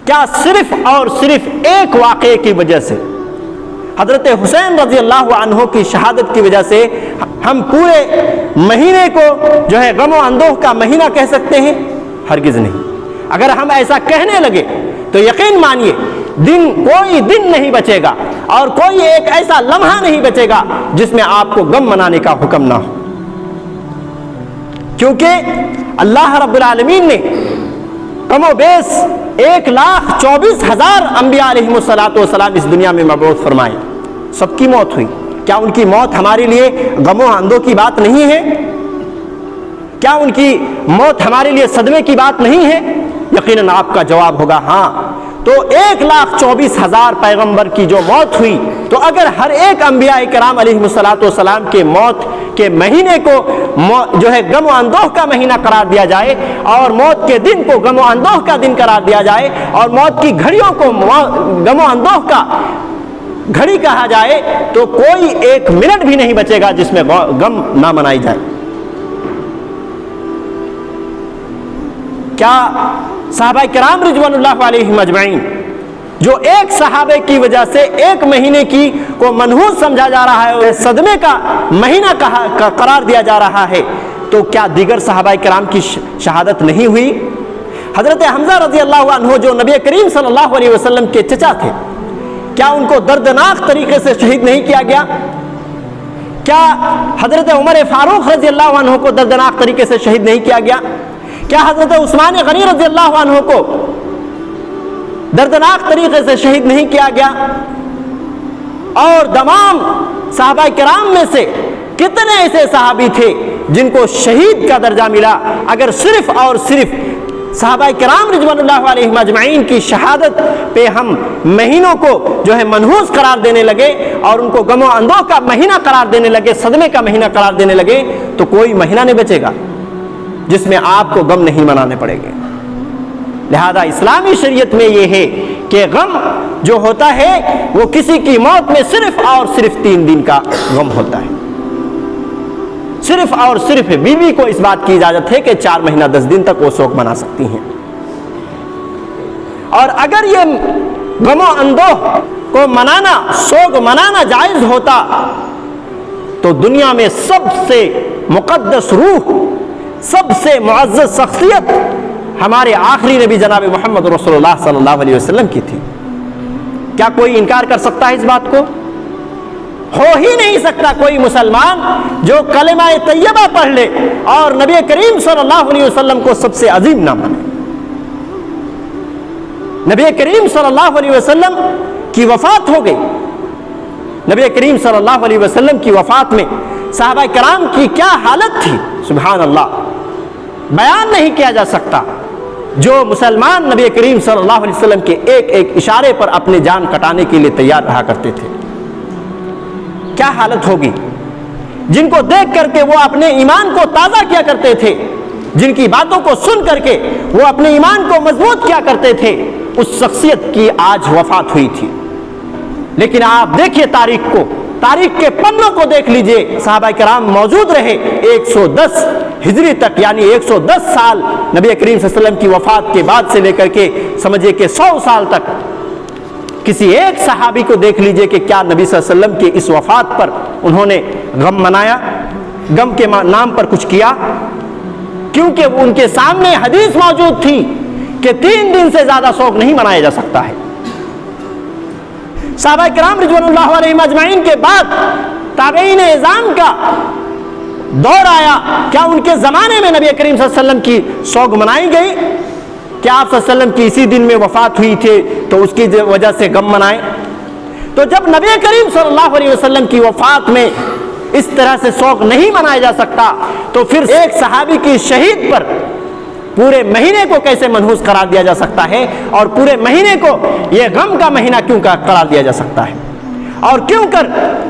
کیا صرف اور صرف ایک واقعے کی وجہ سے، حضرت حسین رضی اللہ عنہ کی شہادت کی وجہ سے ہم پورے مہینے کو جو ہے غم و اندوہ کا مہینہ کہہ سکتے ہیں؟ ہرگز نہیں۔ اگر ہم ایسا کہنے لگے تو یقین مانیے کوئی دن نہیں بچے گا اور کوئی ایک ایسا لمحہ نہیں بچے گا جس میں آپ کو غم منانے کا حکم نہ ہو، کیونکہ اللہ رب العالمین نے کم و بیش 1,24,000 انبیاء علیہم السلام اس دنیا میں مبعوث فرمائے، سب کی موت ہوئی۔ کیا ان کی موت ہمارے لیے غم و اندوہ کی بات نہیں ہے؟ کیا ان کی موت ہمارے لیے صدمے کی بات نہیں ہے؟ یقیناً آپ کا جواب ہوگا ہاں۔ تو 1,24,000 پیغمبر کی جو موت ہوئی، تو اگر ہر ایک انبیاء کرام علیہم السلام کے موت کے مہینے کو جو ہے غم و اندوہ کا مہینہ قرار دیا جائے، اور موت کے دن کو غم و اندوہ کا دن قرار دیا جائے، اور موت کی گھڑیوں کو غم و اندوہ کا گھڑی کہا جائے، تو کوئی ایک منٹ بھی نہیں بچے گا جس میں غم نہ منائی جائے۔ کیا صحابہ کرام رضوان اللہ علیہم اجمعین، جو ایک صحابے کی وجہ سے ایک مہینے کی کو منحوس سمجھا جا رہا ہے اور صدمے کا مہینہ قرار دیا جا رہا ہے، تو کیا دیگر صحابہ کرام کی شہادت نہیں ہوئی؟ حضرت حمزہ رضی اللہ عنہ جو نبی کریم صلی اللہ علیہ وسلم کے چچا تھے، کیا ان کو دردناک طریقے سے شہید نہیں کیا گیا؟ کیا حضرت عمر فاروق رضی اللہ عنہ کو دردناک طریقے سے شہید نہیں کیا گیا؟ کیا حضرت عثمان غنی رضی اللہ عنہ کو دردناک طریقے سے شہید نہیں کیا گیا؟ اور تمام صحابہ کرام میں سے کتنے ایسے صحابی تھے جن کو شہید کا درجہ ملا؟ اگر صرف اور صرف صحابہ کرام رضوان اللہ علیہم اجمعین کی شہادت پہ ہم مہینوں کو جو ہے منحوس قرار دینے لگے اور ان کو غم و اندوہ کا مہینہ قرار دینے لگے، صدمے کا مہینہ قرار دینے لگے، تو کوئی مہینہ نہیں بچے گا جس میں آپ کو غم نہیں منانے پڑے گے۔ لہذا اسلامی شریعت میں یہ ہے کہ غم جو ہوتا ہے وہ کسی کی موت میں صرف اور صرف 3 دن کا غم ہوتا ہے۔ صرف اور صرف بیوی کو اس بات کی اجازت ہے کہ 4 مہینہ 10 دن تک وہ سوگ منا سکتی ہیں، اور اگر یہ غم و اندوہ کو منانا، سوگ منانا جائز ہوتا تو دنیا میں سب سے مقدس روح، سب سے معزز شخصیت ہمارے آخری نبی جناب محمد رسول اللہ صلی اللہ علیہ وسلم کی تھی۔ کیا کوئی انکار کر سکتا ہے اس بات کو؟ ہو ہی نہیں سکتا کوئی مسلمان جو کلمہ طیبہ پڑھ لے اور نبی کریم صلی اللہ علیہ وسلم کو سب سے عظیم نہ مانے۔ نبی کریم صلی اللہ علیہ وسلم کی وفات ہو گئی۔ نبی کریم صلی اللہ علیہ وسلم کی وفات میں صحابہ کرام کی کیا حالت تھی، سبحان اللہ، بیان نہیں کیا جا سکتا۔ جو مسلمان نبی کریم صلی اللہ علیہ وسلم کے ایک ایک اشارے پر اپنے جان کٹانے کے لیے تیار رہا کرتے تھے، کیا حالت ہوگی؟ جن کو دیکھ کر کے وہ اپنے ایمان کو تازہ کیا کرتے تھے، جن کی باتوں کو سن کر کے وہ اپنے ایمان کو مضبوط کیا کرتے تھے، اس شخصیت کی آج وفات ہوئی تھی۔ لیکن آپ دیکھیے تاریخ کو، تاریخ کے پنوں کو دیکھ لیجئے، صحابہ کرام موجود رہے 110 ہجری تک، یعنی 110 سال نبی کریم صلی اللہ علیہ وسلم کی وفات کے بعد سے لے کر کے سمجھے کہ 100 سال تک۔ کسی ایک صحابی کو دیکھ لیجئے کہ کیا نبی صلی اللہ علیہ وسلم کی اس وفات پر انہوں نے غم منایا، غم کے نام پر کچھ کیا؟ کیونکہ ان کے سامنے حدیث موجود تھی کہ 3 دن سے زیادہ سوگ نہیں منایا جا سکتا ہے۔ صحابہ کرام رضوان اللہ علیہم اجمعین کے بعد تابعین اعظام کا دور آیا، کیا ان کے زمانے میں نبی کریم صلی اللہ علیہ وسلم کی سوگ منائی گئی؟ کیا آپ صلی اللہ علیہ وسلم کی اسی دن میں وفات ہوئی تھی تو اس کی وجہ سے غم منائے؟ تو جب نبی کریم صلی اللہ علیہ وسلم کی وفات میں اس طرح سے سوگ نہیں منایا جا سکتا تو پھر ایک صحابی کی شہید پر پورے مہینے کو کیسے منحوس قرار دیا جا سکتا ہے، اور پورے مہینے کو یہ غم کا مہینہ کیوں قرار دیا جا سکتا ہے؟ اور کیوں کر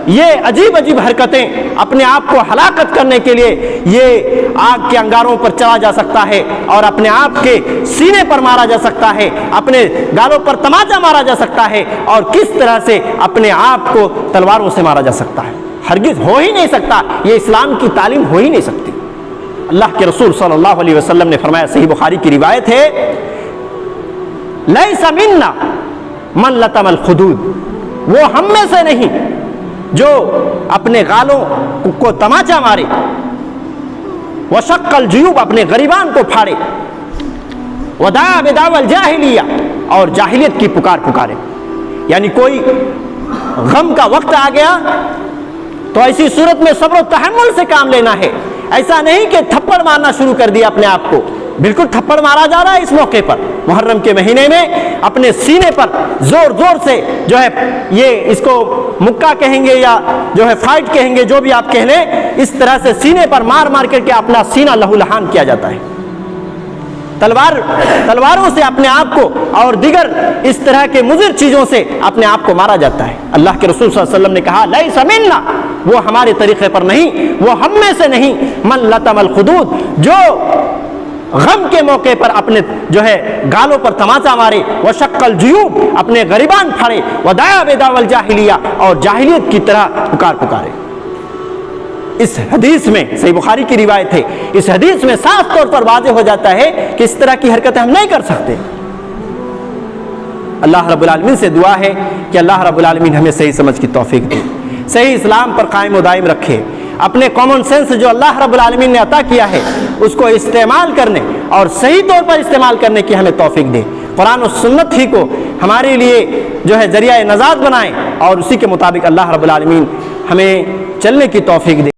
یہ عجیب عجیب حرکتیں اپنے آپ کو ہلاکت کرنے کے لیے یہ آگ کے انگاروں پر چلا جا سکتا ہے، اور اپنے آپ کے سینے پر مارا جا سکتا ہے، اپنے گالوں پر تماچا مارا جا سکتا ہے، اور کس طرح سے اپنے آپ کو تلواروں سے مارا جا سکتا ہے؟ ہرگز ہو ہی نہیں سکتا، یہ اسلام کی تعلیم ہو ہی نہیں سکتی۔ اللہ کے رسول صلی اللہ علیہ وسلم نے فرمایا، صحیح بخاری کی روایت ہے لیس منا من لطم الخدود، وہ ہم میں سے نہیں جو اپنے گالوں کو تماچا مارے، وشق الجیوب، اپنے غریبان کو پھاڑے، ودعا بدعوى الجاہلیہ، اور جاہلیت کی پکار پکارے۔ یعنی کوئی غم کا وقت آ گیا تو ایسی صورت میں صبر و تحمل سے کام لینا ہے، ایسا نہیں کہ تھپڑ مارنا شروع کر دیا اپنے آپ کو۔ بالکل تھپڑ مارا جا رہا ہے اس موقع پر، محرم کے مہینے میں اپنے سینے پر زور زور سے جو ہے، یہ اس کو مکہ کہیں گے یا جو ہے فائٹ کہیں گے، جو بھی آپ کہہ لیں، اس طرح سے سینے پر مار مار کر کے اپنا سینہ لہو لہان کیا جاتا ہے۔ تلواروں سے اپنے آپ کو اور دیگر اس طرح کے مضر چیزوں سے اپنے آپ کو مارا جاتا ہے۔ اللہ کے رسول صلی اللہ علیہ وسلم نے کہا لیس منا، وہ ہمارے طریقے پر نہیں، وہ ہم میں سے نہیں، من لطم الخدود، جو غم کے موقع پر اپنے جو ہے گالوں پر تماچا مارے، وشق الجیوب، اپنے غریبان پھاڑے، ودعا بدعوى الجاہلیہ، اور جاہلیت کی طرح پکار پکارے۔ اس حدیث میں، صحیح بخاری کی روایت ہے، اس حدیث میں صاف طور پر واضح ہو جاتا ہے کہ اس طرح کی حرکتیں ہم نہیں کر سکتے۔ اللہ رب العالمین سے دعا ہے کہ اللہ رب العالمین ہمیں صحیح سمجھ کی توفیق دے، صحیح اسلام پر قائم و دائم رکھے، اپنے کامن سینس جو اللہ رب العالمین نے عطا کیا ہے اس کو استعمال کرنے اور صحیح طور پر استعمال کرنے کی ہمیں توفیق دے، قرآن و سنت ہی کو ہمارے لیے جو ہے ذریعہ نجات بنائیں، اور اسی کے مطابق اللہ رب العالمین ہمیں چلنے کی توفیق دے۔